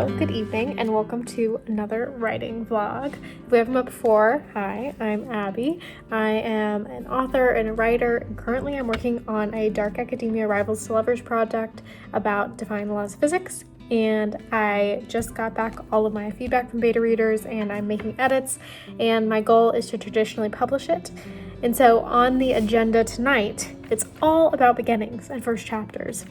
Hello, good evening, and welcome to another writing vlog. If we haven't met before, hi, I'm Abby. I am an author and a writer, and currently I'm working on a dark academia rivals to lovers project about defying the laws of physics. And I just got back all of my feedback from beta readers, and I'm making edits, and my goal is to traditionally publish it. And so on the agenda tonight, it's all about beginnings and first chapters.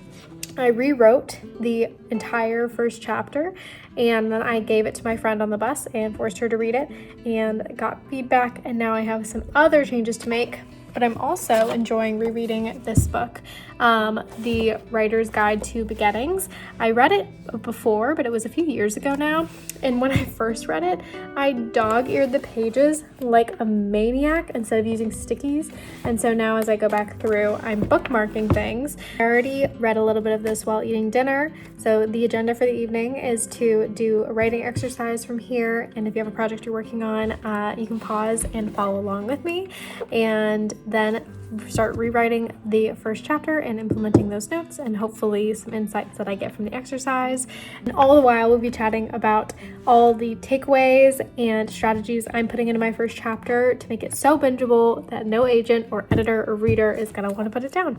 I rewrote the entire first chapter, and then I gave it to my friend on the bus and forced her to read it and got feedback, and now I have some other changes to make. But I'm also enjoying rereading this book, The Writer's Guide to Beginnings. I read it before, but it was a few years ago now. And when I first read it, I dog-eared the pages like a maniac instead of using stickies. And so now as I go back through, I'm bookmarking things. I already read a little bit of this while eating dinner. So the agenda for the evening is to do a writing exercise from here. And if you have a project you're working on, you can pause and follow along with me. And then start rewriting the first chapter and implementing those notes and hopefully some insights that I get from the exercise. And all the while we'll be chatting about all the takeaways and strategies I'm putting into my first chapter to make it so bingeable that no agent or editor or reader is going to want to put it down.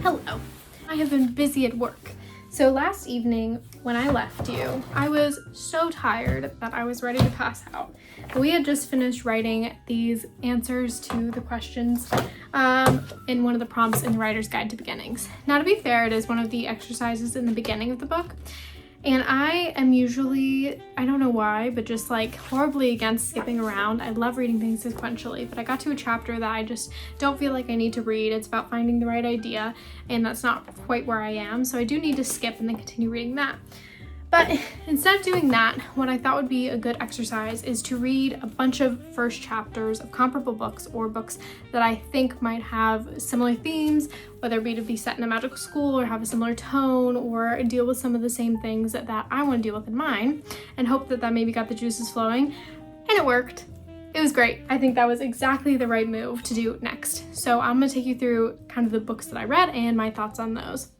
Hello. I have been busy at work. So last evening when I left you, I was so tired that I was ready to pass out. But we had just finished writing these answers to the questions in one of the prompts in the Writer's Guide to Beginnings. Now, to be fair, it is one of the exercises in the beginning of the book. And I am usually, I don't know why, but just like horribly against skipping around. I love reading things sequentially, but I got to a chapter that I just don't feel like I need to read. It's about finding the right idea, and that's not quite where I am. So I do need to skip and then continue reading that. But instead of doing that, what I thought would be a good exercise is to read a bunch of first chapters of comparable books or books that I think might have similar themes, whether it be to be set in a magical school or have a similar tone or deal with some of the same things that I want to deal with in mine, and hope that maybe got the juices flowing. And it worked. It was great. I think that was exactly the right move to do next. So I'm going to take you through kind of the books that I read and my thoughts on those.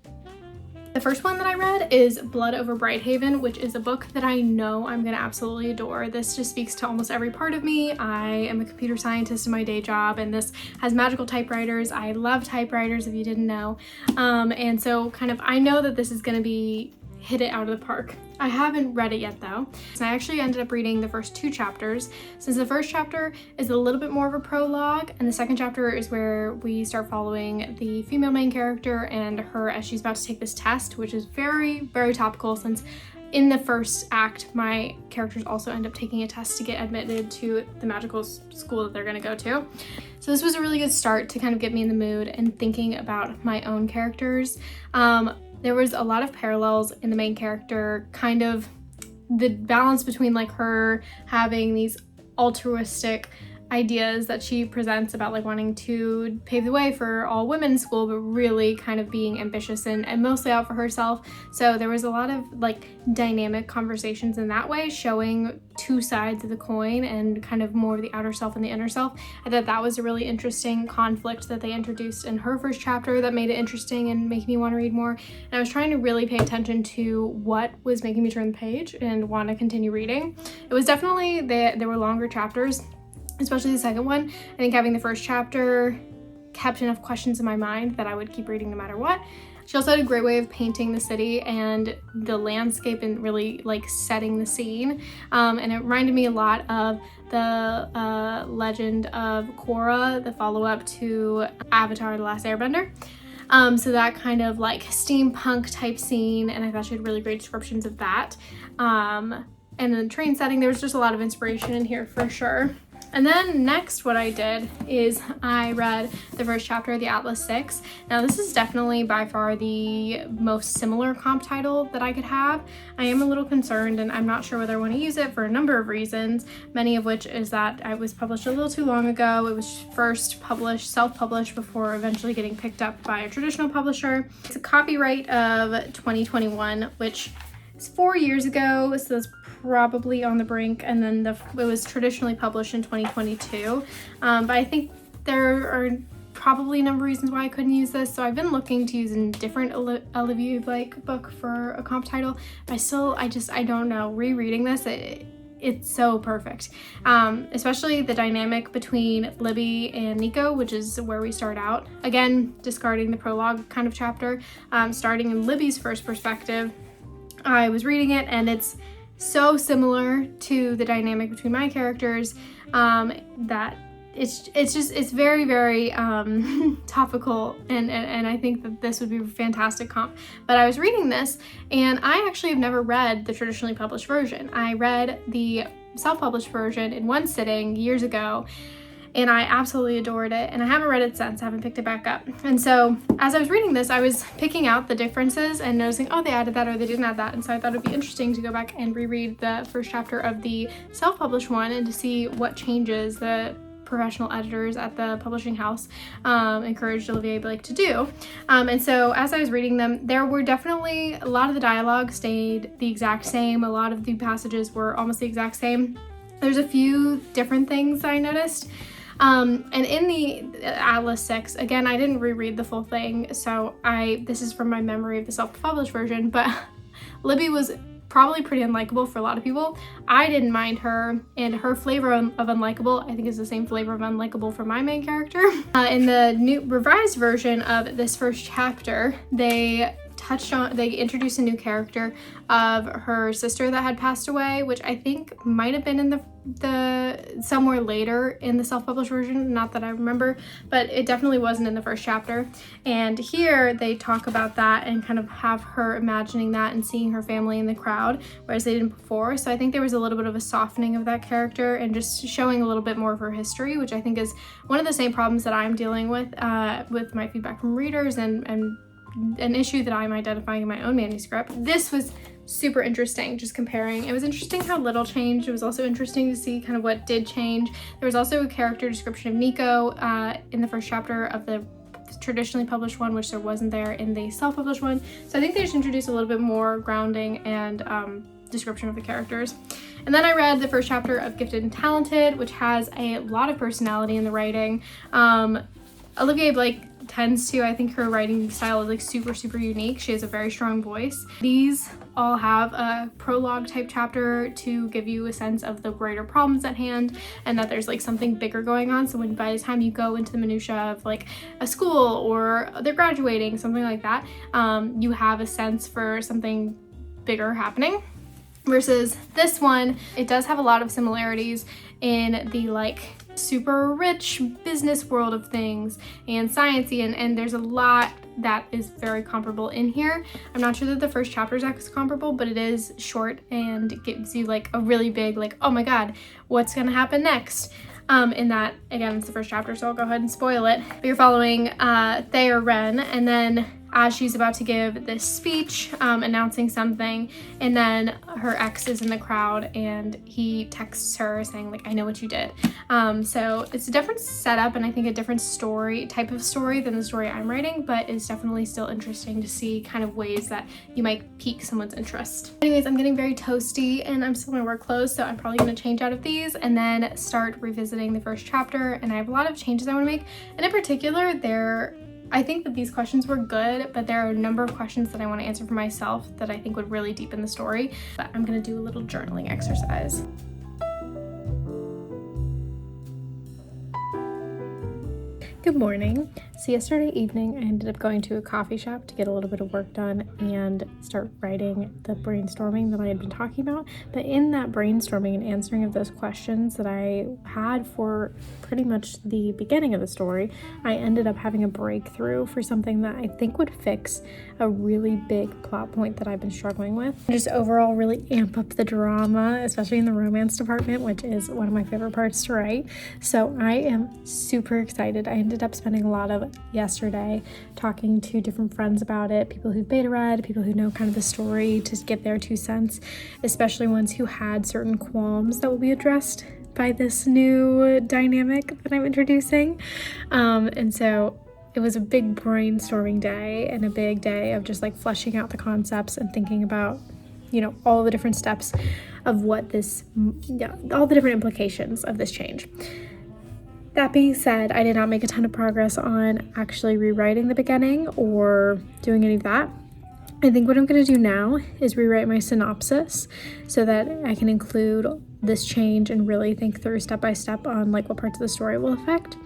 The first one that I read is Blood Over Brighthaven, which is a book that I know I'm going to absolutely adore. This just speaks to almost every part of me. I am a computer scientist in my day job, and this has magical typewriters. I love typewriters, if you didn't know. And so I know that this is going to be hit it out of the park. I haven't read it yet though. So I actually ended up reading the first two chapters, since the first chapter is a little bit more of a prologue, and the second chapter is where we start following the female main character and her as she's about to take this test, which is very, very topical, since in the first act, my characters also end up taking a test to get admitted to the magical school that they're gonna go to. So this was a really good start to kind of get me in the mood and thinking about my own characters. There was a lot of parallels in the main character, kind of the balance between like her having these altruistic ideas that she presents about like wanting to pave the way for all women in school, but really kind of being ambitious and mostly out for herself. So there was a lot of like dynamic conversations in that way, showing two sides of the coin and kind of more of the outer self and the inner self. I thought that was a really interesting conflict that they introduced in her first chapter that made it interesting and making me want to read more. And I was trying to really pay attention to what was making me turn the page and want to continue reading. It was definitely, there were longer chapters, especially the second one. I think having the first chapter kept enough questions in my mind that I would keep reading no matter what. She also had a great way of painting the city and the landscape and really like setting the scene. And it reminded me a lot of the Legend of Korra, the follow-up to Avatar: The Last Airbender. So that kind of like steampunk type scene, and I thought she had really great descriptions of that. And the train setting, there was just a lot of inspiration in here for sure. And then next what I did is I read the first chapter of the Atlas 6. Now this is definitely by far the most similar comp title that I could have. I am a little concerned and I'm not sure whether I want to use it for a number of reasons, many of which is that it was published a little too long ago. It was first published, self-published, before eventually getting picked up by a traditional publisher. It's a copyright of 2021, which is 4 years ago, so it's probably on the brink, and then it was traditionally published in 2022. But I think there are probably a number of reasons why I couldn't use this, so I've been looking to use a different Olivie book for a comp title, but I don't know, rereading this, it's so perfect. Especially the dynamic between Libby and Nico, which is where we start out. Again, discarding the prologue kind of chapter, starting in Libby's first perspective. I was reading it and it's so similar to the dynamic between my characters that it's very, very topical, and I think that this would be a fantastic comp. But I was reading this and I actually have never read the traditionally published version. I read the self-published version in one sitting years ago, and I absolutely adored it, and I haven't read it since. I haven't picked it back up. And so as I was reading this, I was picking out the differences and noticing, oh, they added that or they didn't add that. And so I thought it'd be interesting to go back and reread the first chapter of the self-published one and to see what changes the professional editors at the publishing house encouraged Olivie Blake to do. And so as I was reading them, there were definitely a lot of the dialogue stayed the exact same. A lot of the passages were almost the exact same. There's a few different things I noticed. And in the Atlas 6, again, I didn't reread the full thing, so this is from my memory of the self-published version, but Libby was probably pretty unlikable for a lot of people. I didn't mind her, and her flavor of unlikable, I think, is the same flavor of unlikable for my main character. In the new revised version of this first chapter, they introduced a new character of her sister that had passed away, which I think might have been in the somewhere later in the self-published version, not that I remember, but it definitely wasn't in the first chapter. And here they talk about that and kind of have her imagining that and seeing her family in the crowd, whereas they didn't before. So I think there was a little bit of a softening of that character and just showing a little bit more of her history, which I think is one of the same problems that I'm dealing with my feedback from readers and an issue that I'm identifying in my own manuscript. This was super interesting, just comparing. It was interesting how little changed. It was also interesting to see kind of what did change. There was also a character description of Nico in the first chapter of the traditionally published one, which there wasn't there in the self-published one. So I think they just introduced a little bit more grounding and description of the characters. And then I read the first chapter of Gifted and Talented, which has a lot of personality in the writing. Olivie Blake tends to, I think her writing style is like super, super unique. She has a very strong voice. These all have a prologue type chapter to give you a sense of the greater problems at hand and that there's like something bigger going on. So by the time you go into the minutia of like a school or they're graduating, something like that, you have a sense for something bigger happening. Versus this one, it does have a lot of similarities in the like super rich business world of things and sciencey, and there's a lot that is very comparable in here. I'm not sure that the first chapter is actually comparable, but it is short and it gives you like a really big like, oh my god, what's gonna happen next? In that, again, it's the first chapter, so I'll go ahead and spoil it. But you're following Thayer Wren, and then as she's about to give this speech announcing something, and then her ex is in the crowd and he texts her saying like, I know what you did. So it's a different setup and I think a different type of story than the story I'm writing, but it's definitely still interesting to see kind of ways that you might pique someone's interest. Anyways, I'm getting very toasty and I'm still in my work clothes, so I'm probably gonna change out of these and then start revisiting the first chapter. And I have a lot of changes I want to make, and in particular I think that these questions were good, but there are a number of questions that I want to answer for myself that I think would really deepen the story. But I'm going to do a little journaling exercise. Good morning. So yesterday evening, I ended up going to a coffee shop to get a little bit of work done and start writing the brainstorming that I had been talking about. But in that brainstorming and answering of those questions that I had for pretty much the beginning of the story, I ended up having a breakthrough for something that I think would fix a really big plot point that I've been struggling with. Just overall really amp up the drama, especially in the romance department, which is one of my favorite parts to write. So I am super excited. I ended up spending a lot of yesterday talking to different friends about it, people who've beta read, people who know kind of the story, to get their 2 cents, especially ones who had certain qualms that will be addressed by this new dynamic that I'm introducing. And so it was a big brainstorming day and a big day of just like fleshing out the concepts and thinking about, all the different steps of what all the different implications of this change. That being said, I did not make a ton of progress on actually rewriting the beginning or doing any of that. I think what I'm going to do now is rewrite my synopsis so that I can include this change and really think through step by step on like what parts of the story it will affect.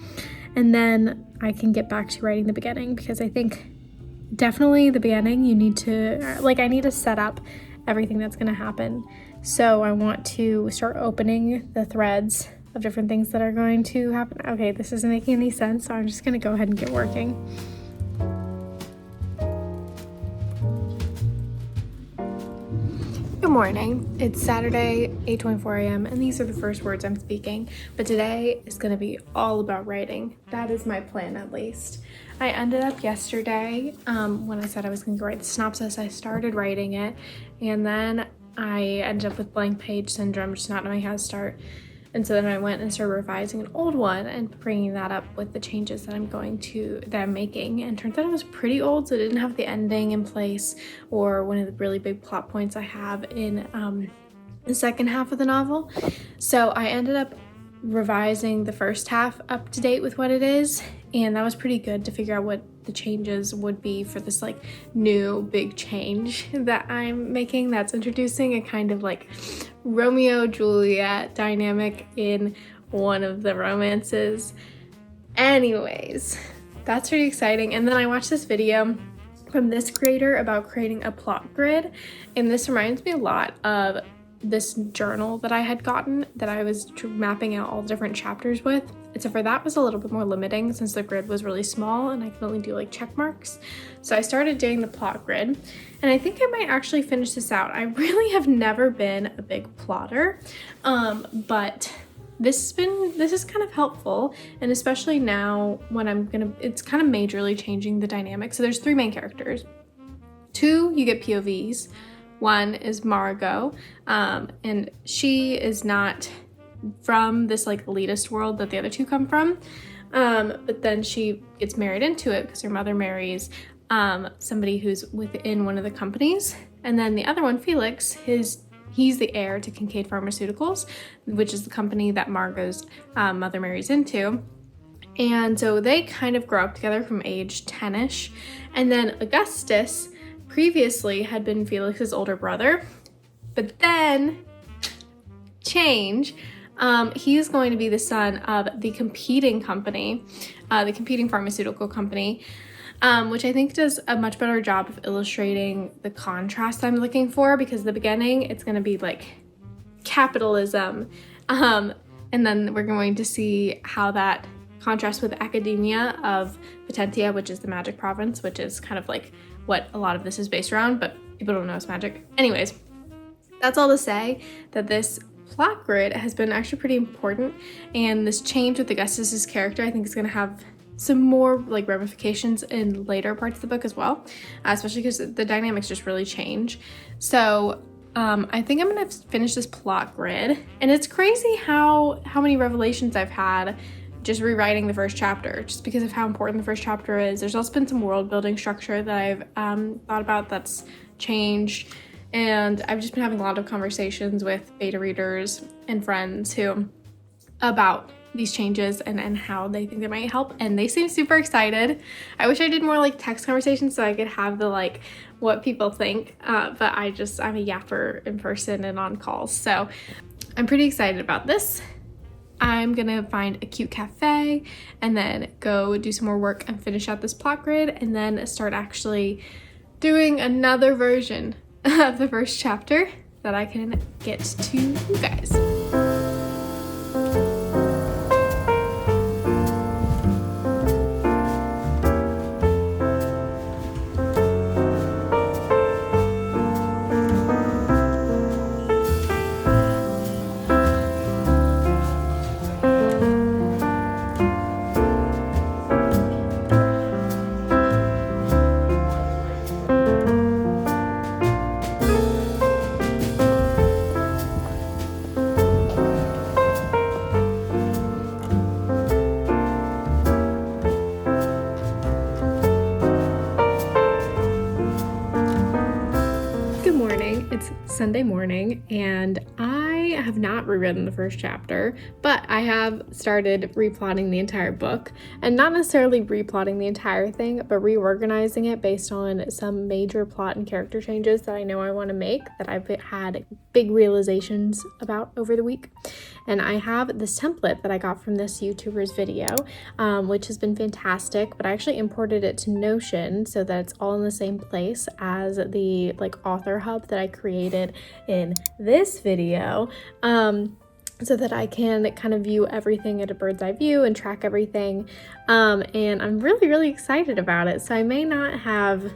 And then I can get back to writing the beginning, because I think definitely the beginning I need to set up everything that's going to happen. So I want to start opening the threads of different things that are going to happen. Okay, this isn't making any sense, so I'm just going to go ahead and get working. Good morning. It's Saturday, 8:24 a.m., and these are the first words I'm speaking, but today is going to be all about writing. That is my plan, at least. I ended up yesterday, when I said I was going to write the synopsis, I started writing it, and then I ended up with blank page syndrome, just not knowing how to start. And so then I went and started revising an old one and bringing that up with the changes that I'm making. And turns out it was pretty old, so it didn't have the ending in place or one of the really big plot points I have in the second half of the novel. So I ended up revising the first half up to date with what it is, and that was pretty good to figure out what the changes would be for this like new big change that I'm making, that's introducing a kind of like Romeo-Juliet dynamic in one of the romances. Anyways, that's pretty exciting. And then I watched this video from this creator about creating a plot grid, and this reminds me a lot of this journal that I had gotten that I was mapping out all the different chapters with, except for that was a little bit more limiting since the grid was really small and I could only do like check marks. So I started doing the plot grid, and I think I might actually finish this out. I really have never been a big plotter, but this is kind of helpful, and especially now when it's kind of majorly changing the dynamic. So there's 3 main characters. 2, you get POVs. 1 is Margot, and she is not from this like elitist world that the other 2 come from, but then she gets married into it because her mother marries somebody who's within one of the companies. And then the other one, Felix, he's the heir to Kincaid Pharmaceuticals, which is the company that Margot's mother marries into. And so they kind of grow up together from age 10ish. And then Augustus previously had been Felix's older brother, but then change. He is going to be the son of the competing company, the competing pharmaceutical company, which I think does a much better job of illustrating the contrast I'm looking for, because the beginning, it's going to be like capitalism. And then we're going to see how that contrasts with academia of Potentia, which is the magic province, which is kind of like what a lot of this is based around, but people don't know it's magic. Anyways, that's all to say that this plot grid has been actually pretty important, and this change with Augustus's character I think is going to have some more like ramifications in later parts of the book as well, especially because the dynamics just really change. So I think I'm going to finish this plot grid, and it's crazy how many revelations I've had just rewriting the first chapter, just because of how important the first chapter is. There's also been some world building structure that I've thought about that's changed, and I've just been having a lot of conversations with beta readers and friends about these changes and how they think they might help, and they seem super excited. I wish I did more like text conversations so I could have the like what people think, but I'm a yapper in person and on calls, so I'm pretty excited about this. I'm gonna find a cute cafe and then go do some more work and finish out this plot grid, and then start actually doing another version of the first chapter that I can get to you guys. It's Sunday morning and I have not rewritten the first chapter, but I have started replotting the entire book, and not necessarily replotting the entire thing, but reorganizing it based on some major plot and character changes that I know I want to make, that I've had big realizations about over the week. And I have this template that I got from this YouTuber's video, which has been fantastic, but I actually imported it to Notion so that it's all in the same place as the author hub that I created in this video, so that I can kind of view everything at a bird's eye view and track everything. And I'm really excited about it. So I may not have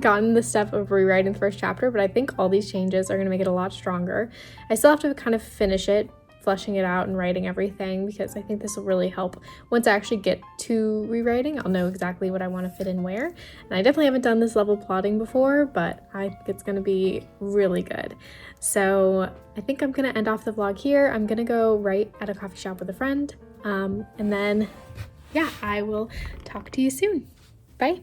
gotten the step of rewriting the first chapter, but I think all these changes are going to make it a lot stronger. I still have to kind of finish it, fleshing it out and writing everything, because I think this will really help. Once I actually get to rewriting, I'll know exactly what I want to fit in where. And I definitely haven't done this level plotting before, but I think it's going to be really good. So I think I'm going to end off the vlog here. I'm going to go write at a coffee shop with a friend. And then, yeah, I will talk to you soon. Bye.